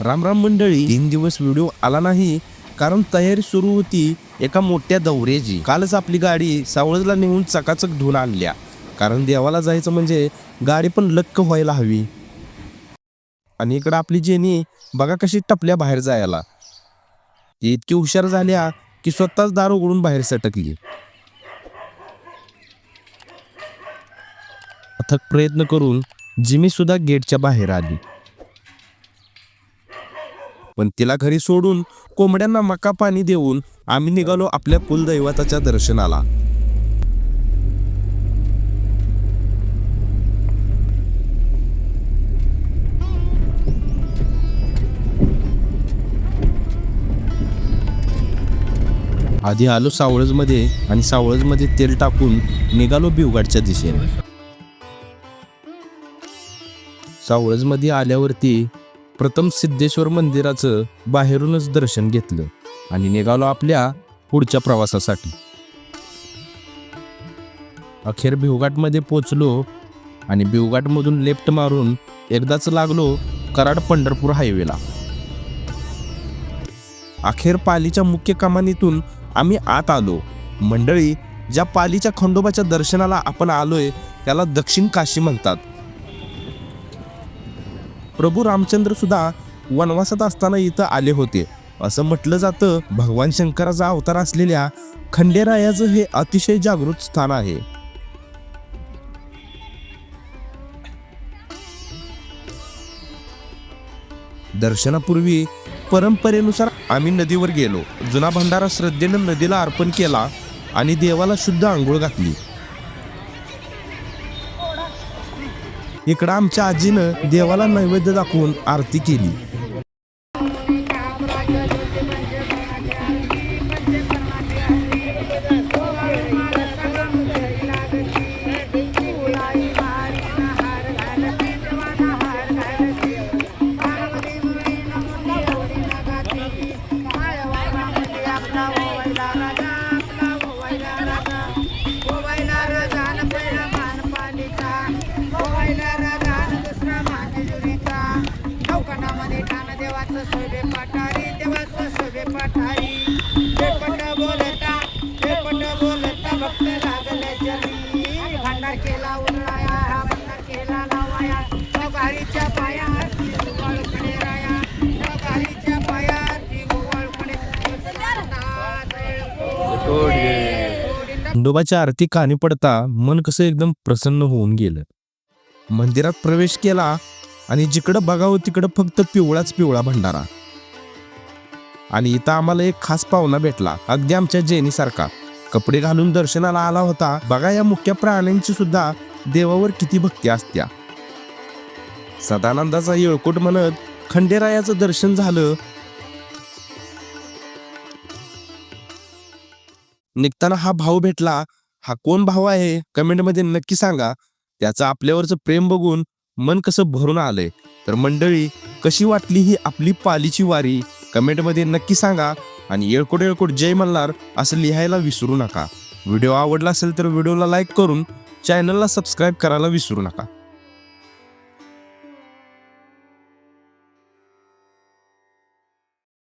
राम राम मंडळी. 3 दिवस व्हिडिओ आला नाही कारण तयारी सुरू होती एका मोठ्या दौऱ्याची. कालच आपली गाडी सावळजला नेऊन चकाचक धुवून आणल्या, कारण देवाला जायचं म्हणजे गाडी पण लक्क व्हायला हवी. आणि इकडं आपली जेनी बघा कशी टपल्या बाहेर जायला. ती इतकी हुशार झाल्या की स्वतःच दार उघडून बाहेर सटकली. अथक प्रयत्न करून जिमी सुद्धा गेटच्या बाहेर आली, पण तिला घरी सोडून कोंबड्यांना मका पाणी देऊन आम्ही निघालो आपल्या कुलदैवताच्या दर्शनाला. आधी आलो सावळजमध्ये आणि सावळजमध्ये तेल टाकून निघालो भिवघाटच्या दिशेने. सावळजमध्ये आल्यावरती प्रथम सिद्धेश्वर मंदिराचं बाहेरूनच दर्शन घेतलं आणि निघालो आपल्या पुढच्या प्रवासासाठी. अखेर भिवघाटमध्ये पोचलो आणि भिवघाटमधून लेफ्ट मारून एकदाच लागलो कराड पंढरपूर हायवेला. अखेर पालीच्या मुख्य कमानीतून आम्ही आत आलो. मंडळी, ज्या पालीच्या खंडोबाच्या दर्शनाला आपण आलोय त्याला दक्षिण काशी म्हणतात. प्रभू रामचंद्र सुद्धा वनवासात असताना इथं आले होते असं म्हटलं जातं. भगवान शंकराचा अवतार असलेल्या खंडेरायाचं हे अतिशय जागृत स्थान आहे. दर्शनापूर्वी परंपरेनुसार आम्ही नदीवर गेलो. जुना भंडारा श्रद्धेनं नदीला अर्पण केला आणि देवाला शुद्ध आंघोळ घातली. इकडं आमच्या आजीनं देवाला नैवेद्य दाखवून आरती केली. खंडोबाच्या आरती कानी पडता मन कसं एकदम प्रसन्न होऊन गेलं. मंदिरात प्रवेश केला आणि जिकडं बघावं तिकडं फक्त पिवळाच पिवळा भंडारा. आणि इथं आम्हाला एक खास पाहुणा भेटला, अगदी आमच्या जेनीसारखा. कपडे घालून दर्शनाला आला होता. बघा या मुख्य प्राण्यांची सुद्धा देवावर किती भक्ती असत्या. सदानंदाचा येळकोट म्हणत खंडेरायाचं दर्शन झालं. निघताना हा भाऊ भेटला. हा कोण भाऊ आहे कमेंटमध्ये नक्की सांगा. त्याचं आपल्यावरचं प्रेम बघून मन कसं भरून आलंय. तर मंडळी, कशी वाटली ही आपली पालीची वारी कमेंटमध्ये नक्की सांगा. आणि येळकोट येळकोट जय मल्हार असं लिहायला विसरू नका. व्हिडिओ आवडला असेल तर व्हिडिओला लाईक करून चॅनलला सबस्क्राईब करायला विसरू नका.